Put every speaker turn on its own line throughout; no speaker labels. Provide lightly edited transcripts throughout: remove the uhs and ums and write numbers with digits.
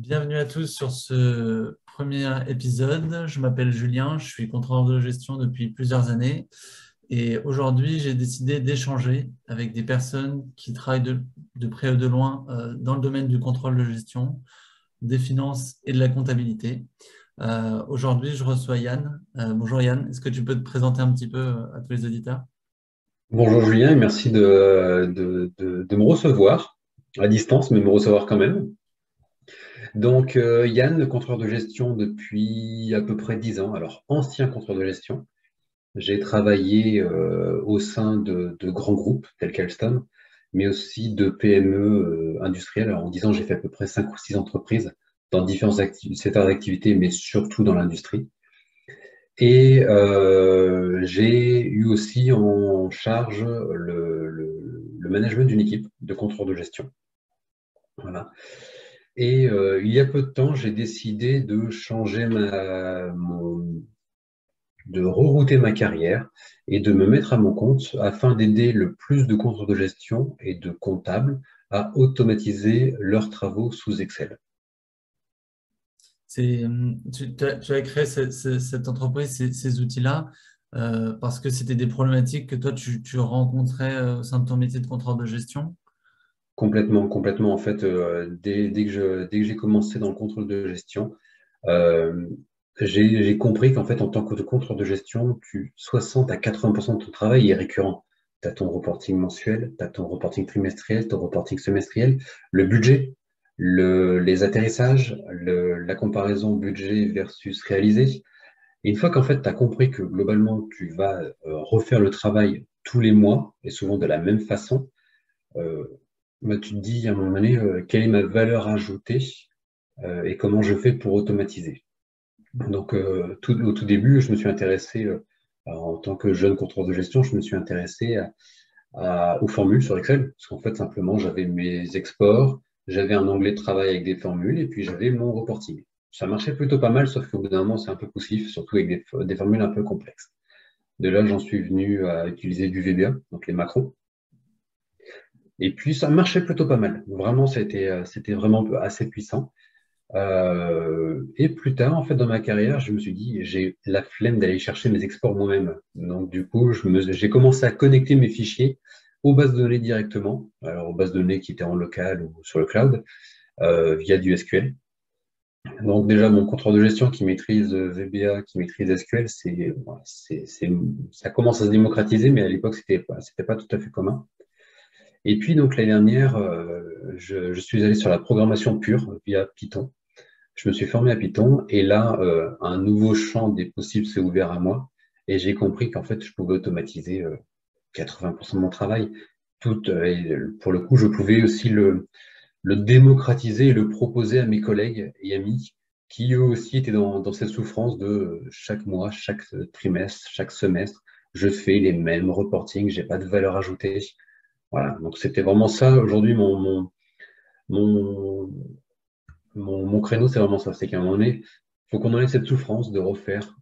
Bienvenue à tous sur ce premier épisode. Je m'appelle Julien, je suis contrôleur de gestion depuis plusieurs années et aujourd'hui j'ai décidé d'échanger avec des personnes qui travaillent de près ou de loin dans le domaine du contrôle de gestion, des finances et de la comptabilité. Aujourd'hui je reçois Yann. Bonjour Yann, est-ce que tu peux te présenter un petit peu à tous les auditeurs?
Bonjour Julien et merci de me recevoir à distance, mais me recevoir quand même. Donc Yann, contrôleur de gestion depuis à peu près 10 ans, alors ancien contrôleur de gestion. J'ai travaillé au sein de grands groupes tels qu'Alstom, mais aussi de PME industrielles. Alors, en 10 ans, j'ai fait à peu près 5 ou 6 entreprises dans différents secteurs d'activité, mais surtout dans l'industrie. Et j'ai eu aussi en charge le management d'une équipe de contrôle de gestion. Voilà. Et il y a peu de temps, j'ai décidé de changer de rerouter ma carrière et de me mettre à mon compte afin d'aider le plus de contrôleurs de gestion et de comptables à automatiser leurs travaux sous Excel.
Tu as créé cette entreprise, ces outils-là, parce que c'était des problématiques que toi, tu rencontrais au sein de ton métier de contrôleur de gestion.
Complètement, complètement. En fait, dès que j'ai commencé dans le contrôle de gestion, Euh, j'ai compris qu'en fait, en tant que contrôleur de gestion, 60 à 80% de ton travail est récurrent. Tu as ton reporting mensuel, tu as ton reporting trimestriel, ton reporting semestriel, le budget, les atterrissages, la comparaison budget versus réalisé. Et une fois qu'en fait, tu as compris que globalement, tu vas refaire le travail tous les mois et souvent de la même façon, euh, bah, tu te dis à un moment donné, quelle est ma valeur ajoutée et comment je fais pour automatiser. Donc, au tout début, je me suis intéressé, en tant que jeune contrôleur de gestion, je me suis intéressé aux formules sur Excel, parce qu'en fait, simplement, j'avais mes exports, j'avais un onglet de travail avec des formules, et puis j'avais mon reporting. Ça marchait plutôt pas mal, sauf qu'au bout d'un moment, c'est un peu poussif, surtout avec des formules un peu complexes. De là, j'en suis venu à utiliser du VBA, donc les macros. Et puis, ça marchait plutôt pas mal. Vraiment, c'était vraiment assez puissant. Et plus tard, en fait, dans ma carrière, je me suis dit, j'ai la flemme d'aller chercher mes exports moi-même. Donc, du coup, j'ai commencé à connecter mes fichiers aux bases de données directement, alors aux bases de données qui étaient en local ou sur le cloud, via du SQL. Donc, déjà, mon contrôleur de gestion qui maîtrise VBA, qui maîtrise SQL, voilà, ça commence à se démocratiser, mais à l'époque, c'était pas tout à fait commun. Et puis, donc, l'année dernière, je suis allé sur la programmation pure via Python. Je me suis formé à Python et là, un nouveau champ des possibles s'est ouvert à moi et j'ai compris qu'en fait, je pouvais automatiser 80% de mon travail. Et pour le coup, je pouvais aussi le démocratiser et le proposer à mes collègues et amis qui eux aussi étaient dans cette souffrance de chaque mois, chaque trimestre, chaque semestre, je fais les mêmes reportings, j'ai pas de valeur ajoutée. Voilà, donc c'était vraiment ça aujourd'hui mon, mon créneau, c'est vraiment ça. C'est qu'à un moment donné, il faut qu'on enlève cette souffrance de refaire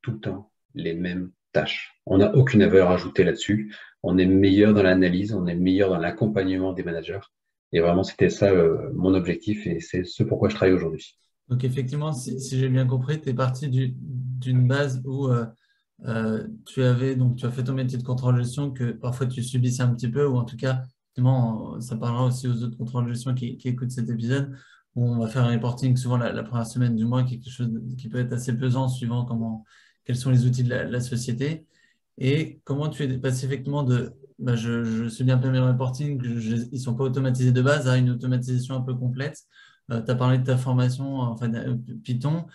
tout le temps les mêmes tâches. On n'a aucune valeur ajoutée là-dessus. On est meilleur dans l'analyse, on est meilleur dans l'accompagnement des managers. Et vraiment, c'était ça mon objectif et c'est ce pourquoi je travaille aujourd'hui.
Donc, effectivement, si j'ai bien compris, tu es parti d'une base où tu as fait ton métier de contrôle de gestion que parfois tu subissais un petit peu, ou en tout cas, effectivement, ça parlera aussi aux autres contrôleurs de gestion qui écoutent cet épisode, où on va faire un reporting souvent la première semaine du mois, quelque chose qui peut être assez pesant suivant quels sont les outils de la société. Et comment tu es passé effectivement je suis bien mes reporting, ils ne sont pas automatisés de base, à une automatisation un peu complète. Tu as parlé de ta formation, enfin, Python.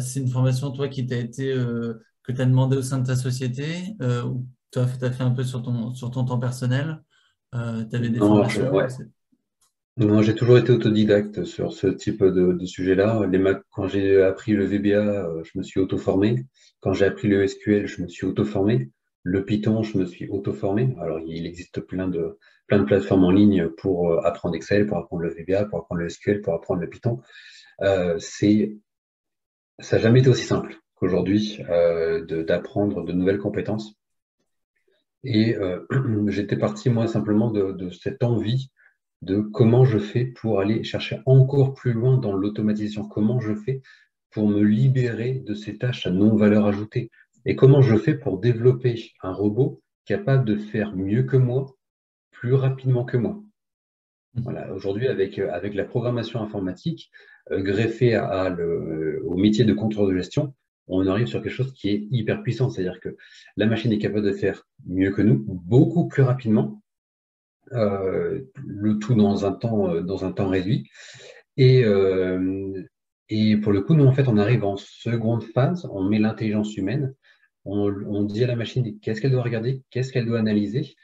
C'est une formation, toi, que tu as demandé au sein de ta société, ou tu as fait un peu sur ton temps personnel. Tu avais des
Non,
formations.
non, j'ai toujours été autodidacte sur ce type de sujet-là. Quand j'ai appris le VBA, je me suis auto-formé. Quand j'ai appris le SQL, je me suis auto-formé. Le Python, je me suis auto-formé. Alors, il existe plein de plateformes en ligne pour apprendre Excel, pour apprendre le VBA, pour apprendre le SQL, pour apprendre le Python. Euh, c'est, Ça n'a jamais été aussi simple qu'aujourd'hui d'apprendre de nouvelles compétences. Et j'étais parti, moi, simplement de cette envie de comment je fais pour aller chercher encore plus loin dans l'automatisation, comment je fais pour me libérer de ces tâches à non-valeur ajoutée et comment je fais pour développer un robot capable de faire mieux que moi, plus rapidement que moi. Voilà, aujourd'hui, avec la programmation informatique greffée au métier de contrôleur de gestion, on arrive sur quelque chose qui est hyper puissant. C'est-à-dire que la machine est capable de faire mieux que nous, beaucoup plus rapidement, le tout dans un temps réduit. Et, et pour le coup, nous, en fait, on arrive en seconde phase, on met l'intelligence humaine, on dit à la machine qu'est-ce qu'elle doit regarder, qu'est-ce qu'elle doit analyser.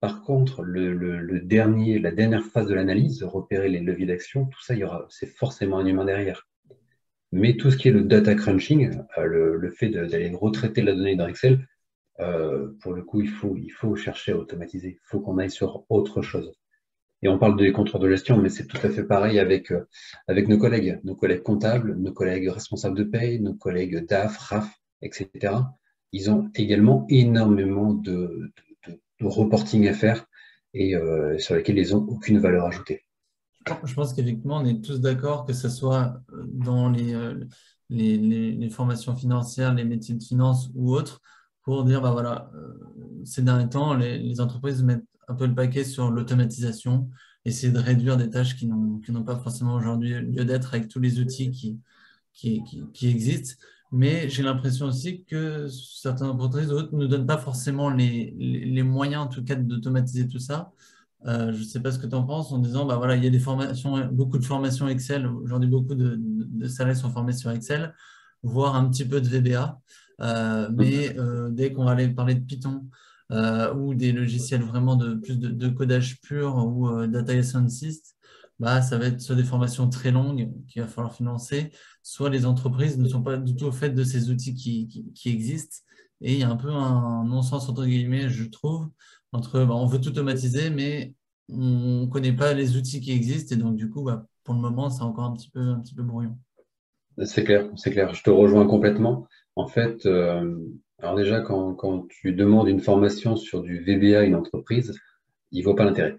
Par contre, la dernière phase de l'analyse, repérer les leviers d'action, tout ça, c'est forcément un humain derrière. Mais tout ce qui est le data crunching, le fait d'aller retraiter la donnée dans Excel, pour le coup, il faut chercher à automatiser. Il faut qu'on aille sur autre chose. Et on parle des contrôleurs de gestion, mais c'est tout à fait pareil avec nos collègues comptables, nos collègues responsables de paye, nos collègues DAF, RAF, etc. Ils ont également énormément de reporting à faire et sur lesquels ils n'ont aucune valeur ajoutée.
Je pense qu'effectivement, on est tous d'accord que ce soit dans les formations financières, les métiers de finance ou autres, pour dire, bah voilà, ces derniers temps, les entreprises mettent un peu le paquet sur l'automatisation, essayer de réduire des tâches qui n'ont pas forcément aujourd'hui lieu d'être avec tous les outils qui existent. Mais j'ai l'impression aussi que certaines entreprises d'autres ne donnent pas forcément les moyens, en tout cas, d'automatiser tout ça. Je ne sais pas ce que tu en penses en disant, bah voilà, il y a des formations, beaucoup de formations Excel. Aujourd'hui, beaucoup de salariés sont formés sur Excel, voire un petit peu de VBA. Mais dès qu'on va aller parler de Python ou des logiciels vraiment plus de codage pur ou data scientist, bah, ça va être soit des formations très longues qu'il va falloir financer, soit les entreprises ne sont pas du tout au fait de ces outils qui existent. Et il y a un peu un non-sens, entre guillemets, je trouve, entre bah, on veut tout automatiser, mais on ne connaît pas les outils qui existent. Et donc, du coup, bah, pour le moment, c'est encore un petit peu brouillon.
C'est clair, c'est clair. Je te rejoins complètement. En fait, alors déjà, quand tu demandes une formation sur du VBA à une entreprise, ils ne voient pas l'intérêt.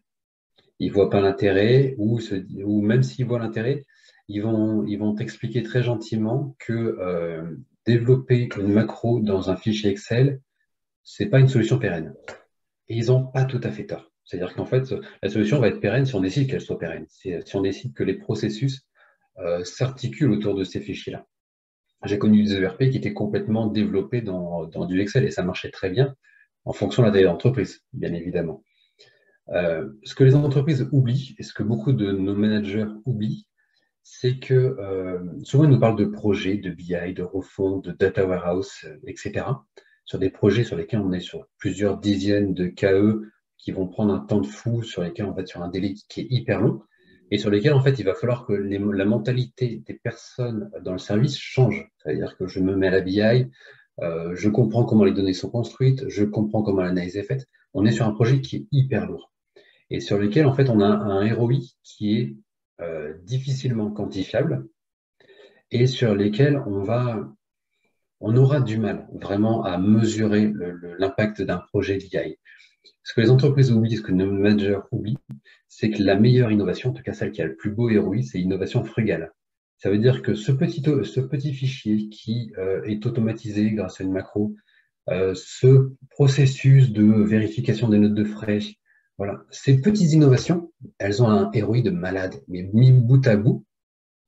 Ils voient pas l'intérêt ou même s'ils voient l'intérêt, ils vont t'expliquer très gentiment que développer une macro dans un fichier Excel, c'est pas une solution pérenne. Et ils n'ont pas tout à fait tort. C'est-à-dire qu'en fait, la solution va être pérenne si on décide qu'elle soit pérenne, si on décide que les processus s'articulent autour de ces fichiers-là. J'ai connu des ERP qui étaient complètement développés dans du Excel et ça marchait très bien en fonction de la taille de l'entreprise, bien évidemment. Ce que les entreprises oublient, et ce que beaucoup de nos managers oublient, c'est que souvent ils nous parlent de projets, de BI, de refonte, de data warehouse, etc. Sur des projets sur lesquels on est sur plusieurs dizaines de KE qui vont prendre un temps de fou, sur lesquels on va être sur un délai qui est hyper long, et sur lesquels en fait il va falloir que la mentalité des personnes dans le service change. C'est-à-dire que je me mets à la BI, je comprends comment les données sont construites, je comprends comment l'analyse est faite. On est sur un projet qui est hyper lourd et sur lequel en fait on a un ROI qui est difficilement quantifiable et sur lesquels on aura du mal vraiment à mesurer l'impact d'un projet d'IA. Ce que les entreprises oublient, ce que nos managers oublient, c'est que la meilleure innovation, en tout cas celle qui a le plus beau ROI, c'est l'innovation frugale. Ça veut dire que ce petit fichier qui est automatisé grâce à une macro, ce processus de vérification des notes de frais, voilà, ces petites innovations, elles ont un ROI de malade, mais mis bout à bout,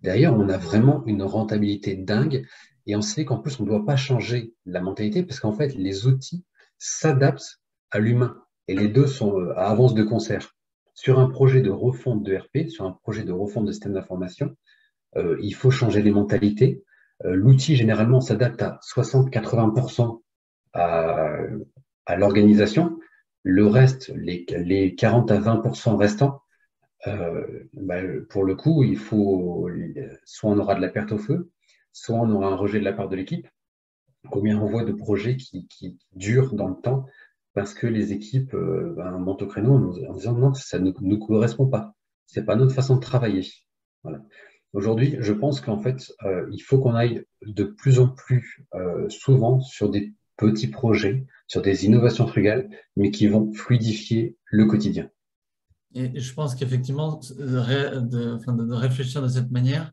derrière, on a vraiment une rentabilité dingue et on sait qu'en plus, on ne doit pas changer la mentalité parce qu'en fait, les outils s'adaptent à l'humain et les deux sont à avance de concert. Sur un projet de refonte de RP, sur un projet de refonte de système d'information, il faut changer les mentalités. L'outil, généralement, s'adapte à 60-80% à, à l'organisation. Le reste, les 40 à 20% restants, bah, pour le coup, il faut soit on aura de la perte au feu, soit on aura un rejet de la part de l'équipe. Combien on voit de projets qui durent dans le temps parce que les équipes montent au créneau en disant non, ça ne nous correspond pas. C'est pas notre façon de travailler. Voilà. Aujourd'hui, je pense qu'en fait, il faut qu'on aille de plus en plus souvent sur des petits projets, sur des innovations frugales, mais qui vont fluidifier le quotidien.
Et je pense qu'effectivement, de réfléchir de cette manière,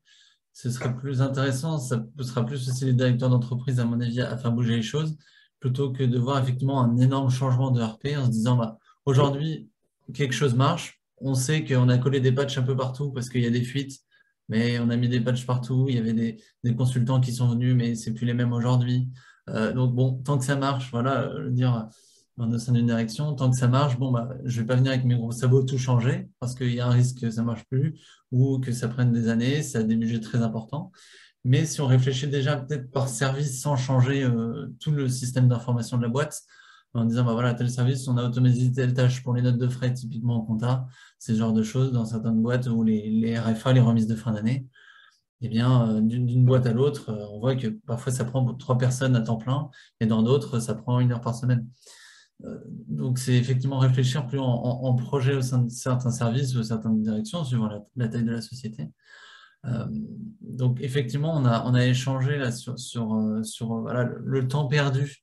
ce serait plus intéressant, ça poussera plus aussi les directeurs d'entreprise, à mon avis, à faire bouger les choses, plutôt que de voir effectivement un énorme changement de RP en se disant, bah, aujourd'hui, quelque chose marche, on sait qu'on a collé des patchs un peu partout parce qu'il y a des fuites, mais on a mis des patchs partout, il y avait des consultants qui sont venus, mais c'est plus les mêmes aujourd'hui. Donc bon, tant que ça marche, voilà, dire au sein d'une direction, tant que ça marche, bon, bah, je ne vais pas venir avec mes gros sabots tout changer parce qu'il y a un risque que ça ne marche plus ou que ça prenne des années, ça a des budgets très importants. Mais si on réfléchit déjà peut-être par service sans changer tout le système d'information de la boîte, en disant, bah voilà, tel service, on a automatisé telle tâche pour les notes de frais, typiquement en compta, c'est ce genre de choses dans certaines boîtes ou les RFA, les remises de fin d'année, eh bien, d'une boîte à l'autre, on voit que parfois ça prend 3 personnes à temps plein et dans d'autres, ça prend 1 heure par semaine. Donc, c'est effectivement réfléchir plus en projet au sein de certains services ou certaines directions, suivant la taille de la société. Donc, effectivement, on a échangé là sur voilà, le temps perdu,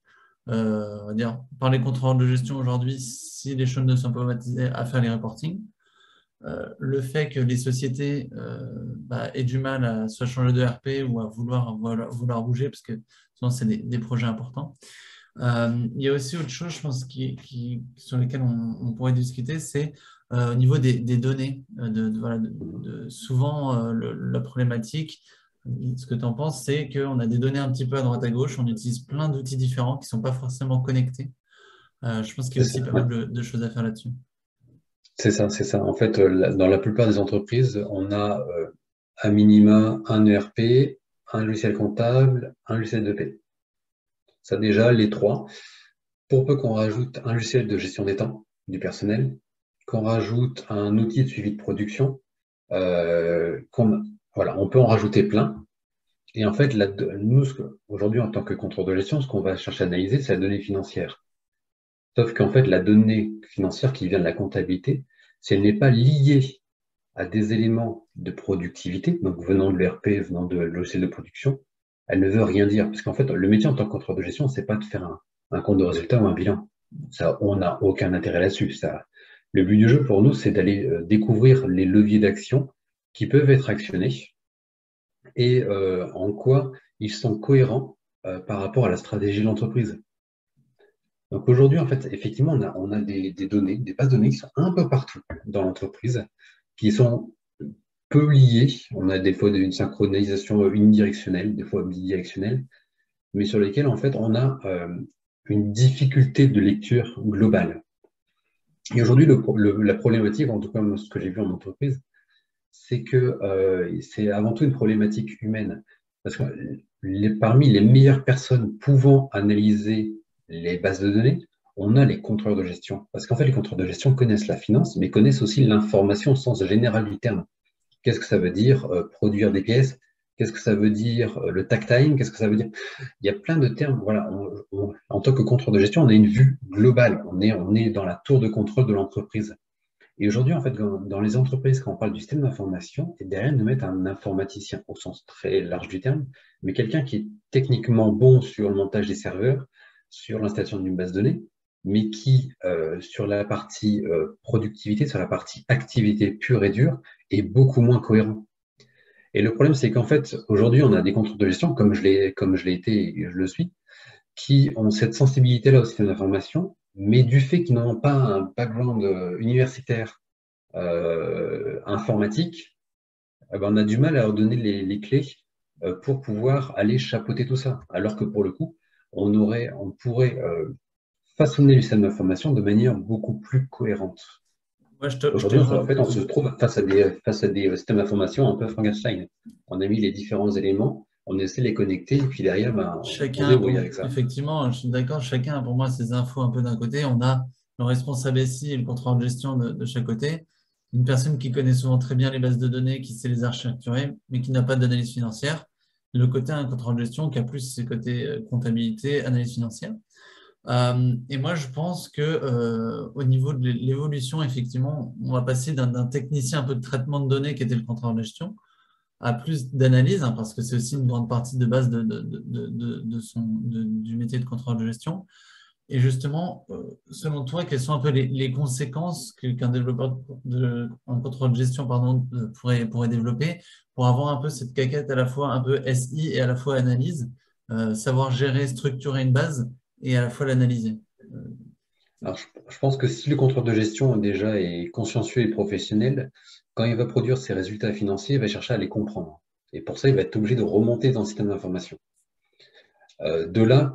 on va dire, par les contrôleurs de gestion aujourd'hui, si les choses ne sont pas automatisées, à faire les reporting. Le fait que les sociétés aient du mal à soit changer de RP ou à vouloir bouger, parce que souvent, c'est des projets importants. Il y a aussi autre chose, je pense, sur lesquelles on pourrait discuter, c'est au niveau des données. Voilà, souvent, la problématique, ce que tu en penses, c'est qu'on a des données un petit peu à droite à gauche, on utilise plein d'outils différents qui ne sont pas forcément connectés. Je pense qu'il y
C'est
a
ça,
aussi pas
ouais.
mal de choses à faire là-dessus.
C'est ça, c'est ça. En fait, dans la plupart des entreprises, on a à minima un ERP, un logiciel comptable, un logiciel de paie. Ça déjà, les trois. Pour peu qu'on rajoute un logiciel de gestion des temps du personnel, qu'on rajoute un outil de suivi de production, voilà, on peut en rajouter plein. Et en fait, nous, aujourd'hui, en tant que contrôleur de gestion, ce qu'on va chercher à analyser, c'est la donnée financière. Sauf qu'en fait, la donnée financière qui vient de la comptabilité, si elle n'est pas liée à des éléments de productivité, donc venant de l'ERP, venant de logiciel de production, elle ne veut rien dire. Parce qu'en fait, le métier en tant que contrôleur de gestion, c'est pas de faire un compte de résultat ou un bilan. Ça, on n'a aucun intérêt là-dessus. Le but du jeu pour nous, c'est d'aller découvrir les leviers d'action qui peuvent être actionnés et en quoi ils sont cohérents par rapport à la stratégie de l'entreprise. Donc aujourd'hui, en fait, effectivement, on a des données, des bases de données qui sont un peu partout dans l'entreprise, qui sont peu liées. On a des fois une synchronisation unidirectionnelle, des fois bidirectionnelle, mais sur lesquelles, en fait, on a une difficulté de lecture globale. Et aujourd'hui, la problématique, en tout cas, ce que j'ai vu en entreprise, c'est que c'est avant tout une problématique humaine. Parce que parmi les meilleures personnes pouvant analyser les bases de données, on a les contrôleurs de gestion. Parce qu'en fait, les contrôleurs de gestion connaissent la finance, mais connaissent aussi l'information au sens général du terme. Qu'est-ce que ça veut dire produire des pièces? Qu'est-ce que ça veut dire le takt time? Qu'est-ce que ça veut dire? Il y a plein de termes. Voilà, en tant que contrôleur de gestion, on a une vue globale. On est dans la tour de contrôle de l'entreprise. Et aujourd'hui, en fait, dans les entreprises, quand on parle du système d'information, et derrière, nous mettent un informaticien au sens très large du terme, mais quelqu'un qui est techniquement bon sur le montage des serveurs, sur l'installation d'une base de données, mais qui, sur la partie productivité, sur la partie activité pure et dure, est beaucoup moins cohérent. Et le problème, c'est qu'en fait, aujourd'hui, on a des contrôles de gestion, comme je l'ai été et je le suis, qui ont cette sensibilité-là au système d'information, mais du fait qu'ils n'ont pas un background universitaire informatique, eh ben, on a du mal à leur donner les clés pour pouvoir aller chapeauter tout ça. Alors que pour le coup, on pourrait façonner le système d'information de manière beaucoup plus cohérente.
Moi, je te
Aujourd'hui, en
rejoins.
fait, on se trouve face à des systèmes d'information un peu Frankenstein. On a mis les différents éléments, on essaie de les connecter, et puis derrière, ben, on se
Chacun,
débrouille avec ça.
effectivement, je suis d'accord, chacun a pour moi ses infos un peu d'un côté. On a le responsable SI et le contrôleur de gestion de chaque côté. Une personne qui connaît souvent très bien les bases de données, qui sait les architecturer, mais qui n'a pas d'analyse financière. Le côté un contrôleur de gestion qui a plus ses côtés comptabilité, analyse financière. Et moi, je pense que au niveau de l'évolution, effectivement, on va passer d'un technicien un peu de traitement de données qui était le contrôleur de gestion à plus d'analyse, hein, parce que c'est aussi une grande partie de base du métier de contrôleur de gestion, Et justement, selon toi, quelles sont un peu les conséquences qu'un développeur un contrôle de gestion pardon, pourrait développer pour avoir un peu cette caquette à la fois un peu SI et à la fois analyse, savoir gérer, structurer une base et à la fois l'analyser. Euh,
Alors, je pense que si le contrôleur de gestion déjà est consciencieux et professionnel, quand il va produire ses résultats financiers, il va chercher à les comprendre. Et pour ça, il va être obligé de remonter dans le système d'information. De là,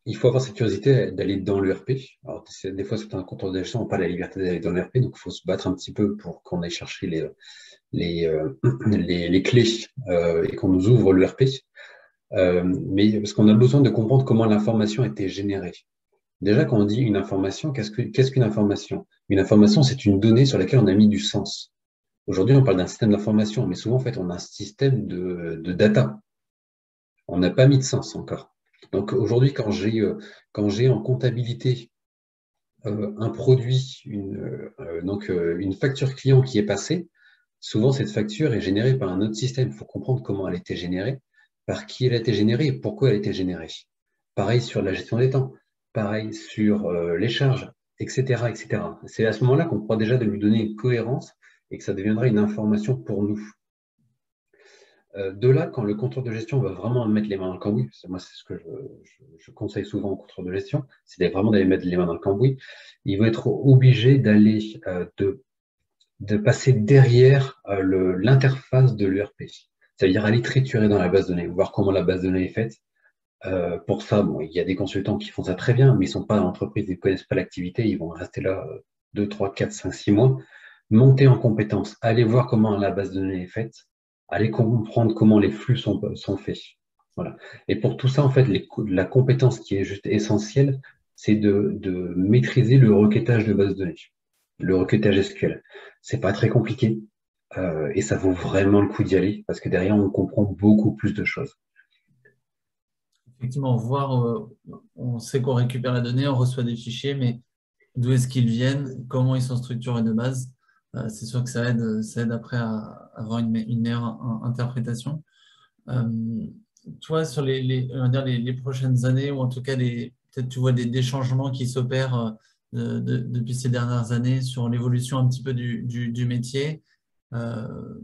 il faut avoir cette curiosité d'aller dans l'ERP. Alors, des fois, c'est un contrôleur de gestion, on n'a pas la liberté d'aller dans l'ERP, donc il faut se battre un petit peu pour qu'on aille chercher les clés et qu'on nous ouvre l'ERP. Mais parce qu'on a besoin de comprendre comment l'information a été générée. Déjà, quand on dit une information, qu'est-ce qu'une information? Une information, c'est une donnée sur laquelle on a mis du sens. Aujourd'hui, on parle d'un système d'information, mais souvent, en fait, on a un système de data. On n'a pas mis de sens encore. Donc, aujourd'hui, quand j'ai en comptabilité un produit, une facture client qui est passée, souvent, cette facture est générée par un autre système. Il faut comprendre comment elle a été générée, par qui elle a été générée et pourquoi elle a été générée. Pareil sur la gestion des temps, pareil sur les charges, etc., etc. C'est à ce moment-là qu'on pourra déjà de lui donner une cohérence et que ça deviendra une information pour nous. De là, quand le contrôleur de gestion va vraiment mettre les mains dans le cambouis, parce que moi c'est ce que je conseille souvent au contrôleur de gestion, c'est vraiment d'aller mettre les mains dans le cambouis, il va être obligé d'aller de passer derrière l'interface de l'ERP. C'est-à-dire aller triturer dans la base de données, voir comment la base de données est faite. Pour ça, bon, il y a des consultants qui font ça très bien, mais ils ne sont pas dans l'entreprise, ils ne connaissent pas l'activité, ils vont rester là 2, 3, 4, 5, 6 mois. Monter en compétence, aller voir comment la base de données est faite, aller comprendre comment les flux sont faits. Voilà. Et pour tout ça, en fait, la compétence qui est juste essentielle, c'est de maîtriser le requêtage de base de données, le requêtage SQL. C'est pas très compliqué et ça vaut vraiment le coup d'y aller parce que derrière, on comprend beaucoup plus de choses.
Effectivement, voir, on sait qu'on récupère la donnée, on reçoit des fichiers, mais d'où est-ce qu'ils viennent, comment ils sont structurés de base. C'est sûr que ça aide après à avoir une meilleure interprétation. Euh, Toi, sur on va dire les prochaines années, ou en tout cas, peut-être tu vois des changements qui s'opèrent depuis ces dernières années sur l'évolution un petit peu du métier. Euh,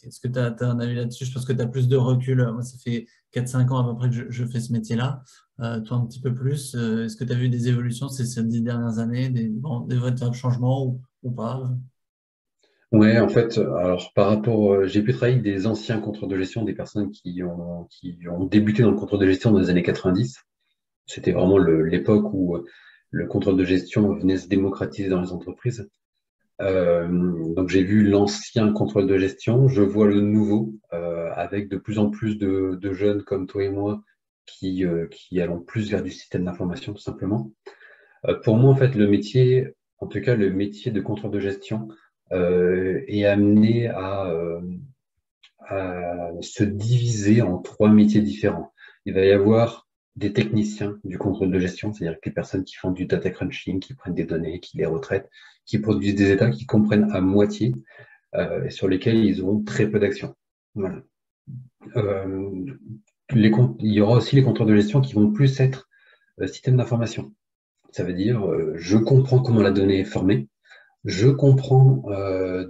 Est-ce que tu as un avis là-dessus? Je pense que tu as plus de recul. Moi, ça fait 4-5 ans à peu près que je fais ce métier-là. Toi, un petit peu plus. Est-ce que tu as vu des évolutions ces 10 dernières années, des vrais changements ou pas?
Ouais, en fait, alors par rapport, j'ai pu travailler avec des anciens contrôleurs de gestion, des personnes qui ont débuté dans le contrôle de gestion dans les années 90. C'était vraiment l'époque où le contrôle de gestion venait se démocratiser dans les entreprises. Donc j'ai vu l'ancien contrôle de gestion, je vois le nouveau, avec de plus en plus de jeunes comme toi et moi qui allons plus vers du système d'information, tout simplement. Pour moi, en fait, le métier, en tout cas le métier de contrôle de gestion, est amené à se diviser en trois métiers différents. Il va y avoir des techniciens du contrôle de gestion, c'est-à-dire que les personnes qui font du data crunching, qui prennent des données, qui les retraitent, qui produisent des états, qui comprennent à moitié, et sur lesquels ils auront très peu d'action. Voilà. Euh, il y aura aussi les contrôles de gestion qui vont plus être système d'information. Ça veut dire, je comprends comment la donnée est formée, je comprends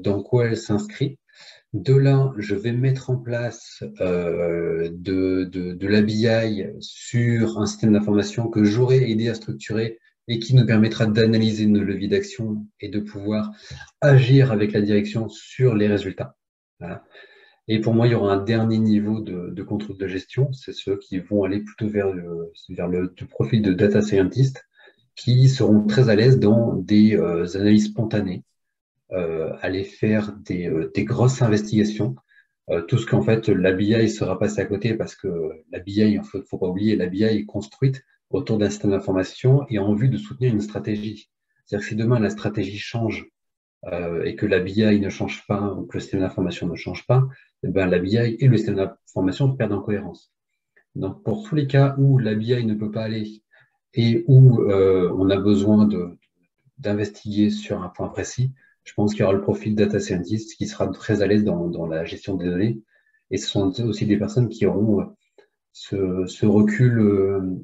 dans quoi elle s'inscrit. De là, je vais mettre en place de l'ABI sur un système d'information que j'aurais aidé à structurer et qui nous permettra d'analyser nos leviers d'action et de pouvoir agir avec la direction sur les résultats. Voilà. Et pour moi, il y aura un dernier niveau de contrôle de gestion, c'est ceux qui vont aller plutôt vers du profil de data scientist, qui seront très à l'aise dans des analyses spontanées, aller faire des grosses investigations. Tout ce qu'en fait l'ABI sera passé à côté parce que l'ABI, il ne faut pas oublier, l'ABI est construite autour d'un système d'information et en vue de soutenir une stratégie. C'est-à-dire que si demain la stratégie change et que l'ABI ne change pas ou que le système d'information ne change pas, eh ben, l'ABI et le système d'information perdent en cohérence. Donc pour tous les cas où l'ABI ne peut pas aller et où on a besoin d'investiguer sur un point précis, je pense qu'il y aura le profil data scientist qui sera très à l'aise dans la gestion des données. Et ce sont aussi des personnes qui auront ce recul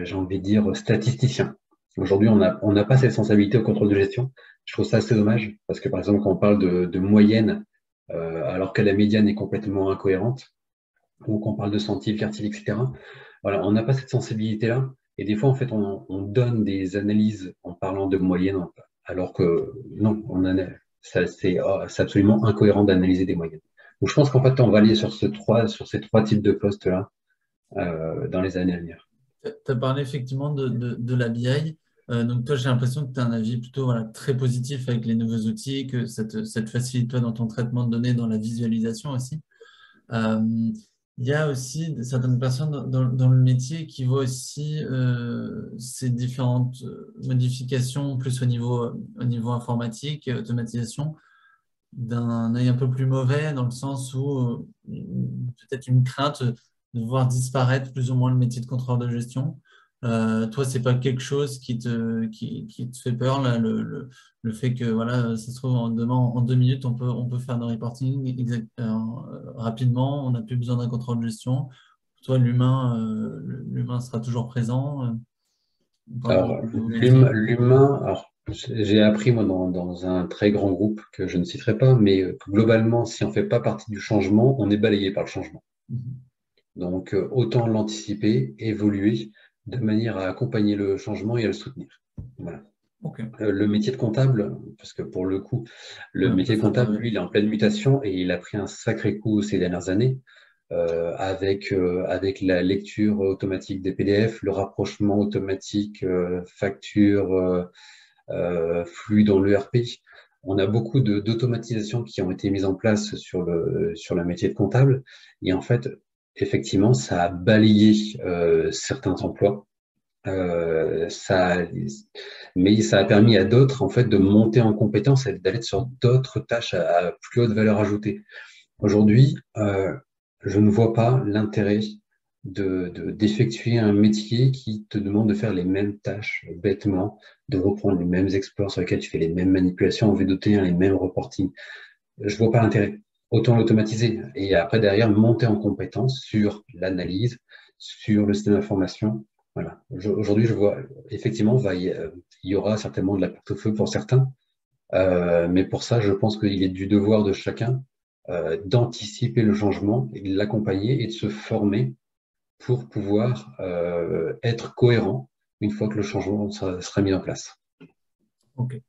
j'ai envie de dire, statisticien. Aujourd'hui, on n'a pas cette sensibilité au contrôle de gestion. Je trouve ça assez dommage parce que, par exemple, quand on parle de moyenne, alors que la médiane est complètement incohérente, ou qu'on parle de centile, quartile, etc., voilà, on n'a pas cette sensibilité-là. Et des fois, en fait, on donne des analyses en parlant de moyenne, alors que non, c'est absolument incohérent d'analyser des moyennes. Donc, je pense qu'en fait, on va aller sur ces trois types de postes-là dans les années à venir.
Tu as parlé effectivement de la BI. Donc, toi, j'ai l'impression que tu as un avis plutôt voilà, très positif avec les nouveaux outils, que ça te facilite toi dans ton traitement de données, dans la visualisation aussi. Euh, il y a aussi certaines personnes dans le métier qui voient aussi ces différentes modifications, plus au niveau informatique et automatisation, d'un œil un peu plus mauvais, dans le sens où peut-être une crainte de voir disparaître plus ou moins le métier de contrôleur de gestion. Toi, c'est pas quelque chose qui te fait peur, là, le fait que voilà, ça se trouve demain, en 2 minutes, on peut faire nos reporting rapidement, on n'a plus besoin d'un contrôle de gestion. Toi, l'humain sera toujours présent. On parle
Alors,
de vos métiers.
l'humain, alors, j'ai appris, moi, dans un très grand groupe que je ne citerai pas, mais globalement, si on ne fait pas partie du changement, on est balayé par le changement.
Mhm.
Donc, autant l'anticiper, évoluer de manière à accompagner le changement et à le soutenir. Voilà.
Ok.
Le métier de comptable, parce que pour le coup, le
Ouais, on peut
métier de
faire
comptable,
pareil.
lui, il est en pleine mutation et il a pris un sacré coup ces dernières années avec la lecture automatique des PDF, le rapprochement automatique facture, flux dans l'ERP. On a beaucoup d'automatisations qui ont été mises en place sur le métier de comptable. Et en fait, effectivement, ça a balayé certains emplois. Ça, mais ça a permis à d'autres en fait de monter en compétence et d'aller sur d'autres tâches à plus haute valeur ajoutée. Aujourd'hui, je ne vois pas l'intérêt d'effectuer un métier qui te demande de faire les mêmes tâches bêtement, de reprendre les mêmes exploits sur lesquels tu fais les mêmes manipulations en vue d'obtenir les mêmes reporting. Je vois pas l'intérêt. Autant l'automatiser et après derrière monter en compétence sur l'analyse, sur le système d'information. Voilà. Aujourd'hui, je vois effectivement, il y aura certainement de la porte-feu pour certains, mais pour ça, je pense qu'il est du devoir de chacun d'anticiper le changement et de l'accompagner et de se former pour pouvoir être cohérent une fois que le changement sera mis en place.
Ok.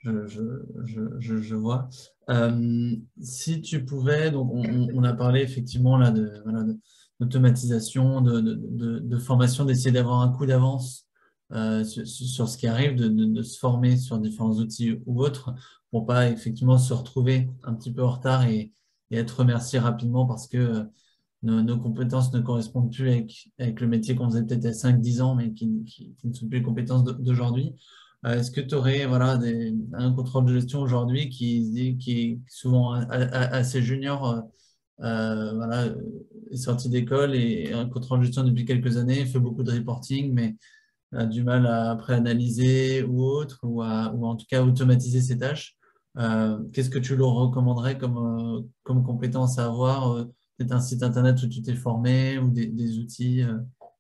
Je vois. Si tu pouvais, donc on a parlé effectivement là voilà, d'automatisation, de formation, d'essayer d'avoir un coup d'avance sur ce qui arrive, de se former sur différents outils ou autres, pour pas effectivement se retrouver un petit peu en retard et être remercié rapidement parce que nos compétences ne correspondent plus avec le métier qu'on faisait peut-être il y a 5-10 ans, mais qui ne sont plus les compétences d'aujourd'hui. Est-ce que tu aurais voilà, un contrôle de gestion aujourd'hui qui est souvent assez junior, voilà, est sorti d'école et un contrôle de gestion depuis quelques années, fait beaucoup de reporting, mais a du mal à après analyser ou autre, ou en tout cas automatiser ses tâches. Qu'est-ce que tu leur recommanderais comme compétence à avoir? Peut-être un site internet où tu t'es formé ou des outils,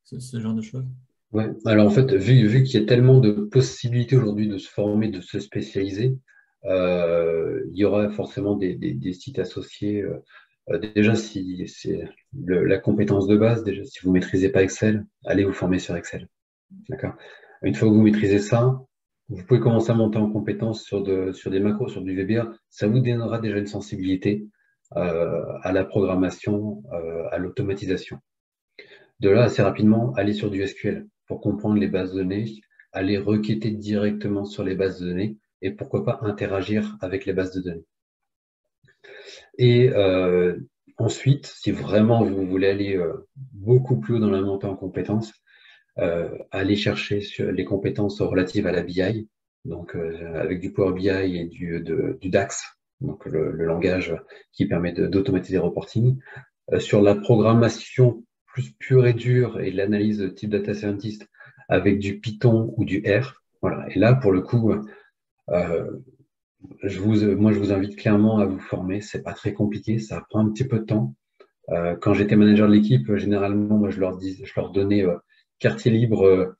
ce genre de choses?
Ouais. Alors en fait, vu qu'il y a tellement de possibilités aujourd'hui de se former, de se spécialiser, il y aura forcément des sites associés. Déjà, si c'est la compétence de base, déjà, si vous ne maîtrisez pas Excel, allez vous former sur Excel. D'accord? Une fois que vous maîtrisez ça, vous pouvez commencer à monter en compétence sur des macros, sur du VBA. Ça vous donnera déjà une sensibilité à la programmation, à l'automatisation. De là, assez rapidement, aller sur du SQL pour comprendre les bases de données, aller requêter directement sur les bases de données et pourquoi pas interagir avec les bases de données. Et ensuite, si vraiment vous voulez aller beaucoup plus haut dans la montée en compétences, aller chercher sur les compétences relatives à la BI, donc avec du Power BI et du DAX, donc le langage qui permet d'automatiser le reporting. Sur la programmation plus pure et dure et l'analyse type data scientist avec du Python ou du R. Voilà. Et là, pour le coup, euh, moi, je vous invite clairement à vous former. C'est pas très compliqué, ça prend un petit peu de temps. Quand j'étais manager de l'équipe, généralement, moi, je leur donnais quartier libre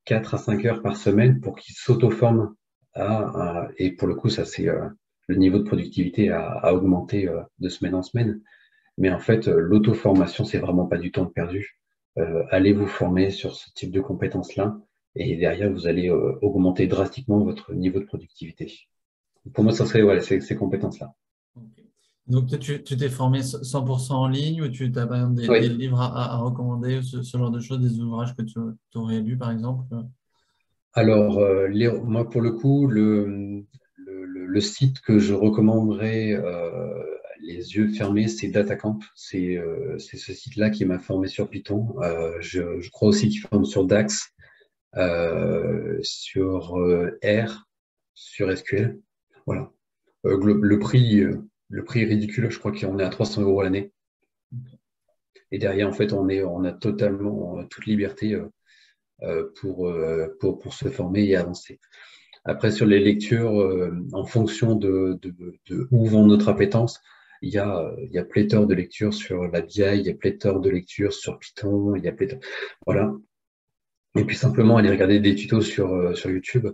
4 à 5 heures par semaine pour qu'ils s'auto-forment et pour le coup, ça c'est le niveau de productivité a augmenté de semaine en semaine. Mais en fait, l'auto-formation, c'est vraiment pas du temps perdu. Allez vous former sur ce type de compétences-là et derrière, vous allez augmenter drastiquement votre niveau de productivité. Pour moi, ça serait voilà, ces compétences-là.
Ok. Donc, toi, tu t'es formé 100% en ligne ou tu as par exemple des
Oui.
livres à recommander, ce genre de choses, des ouvrages que tu aurais lus par exemple?
Alors, moi, pour le coup, le site que je recommanderais les yeux fermés, c'est DataCamp. C'est ce site-là qui m'a formé sur Python. Je crois aussi qu'il forme sur DAX, sur R, sur SQL. Voilà. Le prix est ridicule. Je crois qu'on est à 300 € l'année. Et derrière, en fait, on a totalement toute liberté pour se former et avancer. Après, sur les lectures, en fonction de où vont notre appétence, il y a pléthore de lectures sur la BI, il y a pléthore de lectures sur Python, il y a pléthore. Voilà. Et puis simplement aller regarder des tutos sur YouTube.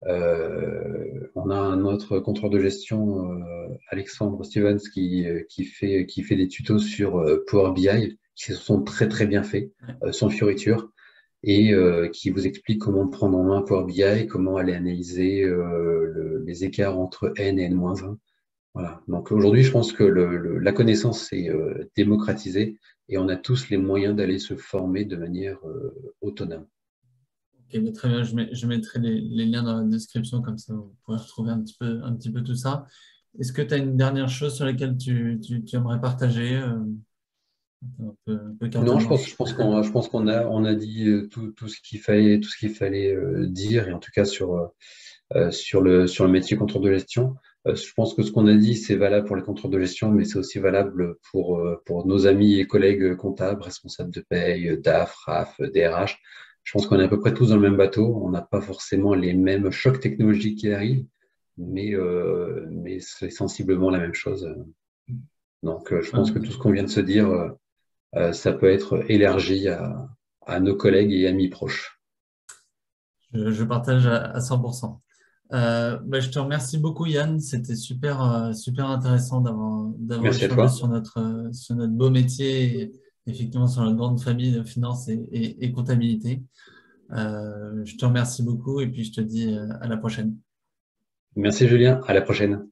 On a un autre contrôleur de gestion, Alexandre Stevens, qui fait des tutos sur Power BI, qui sont très très bien faits, sans fioriture et qui vous explique comment prendre en main Power BI, comment aller analyser les écarts entre n et n-1. Voilà. Donc aujourd'hui, je pense que la connaissance est démocratisée et on a tous les moyens d'aller se former de manière autonome.
Ok, mais très bien, je mettrai les liens dans la description, comme ça vous pourrez retrouver un petit peu tout ça. Est-ce que tu as une dernière chose sur laquelle tu aimerais partager un peu carte
Non,
blanche?
je pense on a dit tout ce qu'il fallait dire, et en tout cas sur le métier contrôle de gestion. Je pense que ce qu'on a dit, c'est valable pour les contrôles de gestion, mais c'est aussi valable pour nos amis et collègues comptables, responsables de paye, DAF, RAF, DRH. Je pense qu'on est à peu près tous dans le même bateau. On n'a pas forcément les mêmes chocs technologiques qui arrivent, mais c'est sensiblement la même chose. Donc, je pense que tout ce qu'on vient de se dire, ça peut être élargi à nos collègues et amis proches.
Je partage à 100%. Bah, je te remercie beaucoup, Yann. C'était super intéressant d'avoir
Merci à
échangé
toi.
sur notre beau métier et effectivement sur notre grande famille de finance et comptabilité. Je te remercie beaucoup et puis je te dis à la prochaine.
Merci Julien. À la prochaine.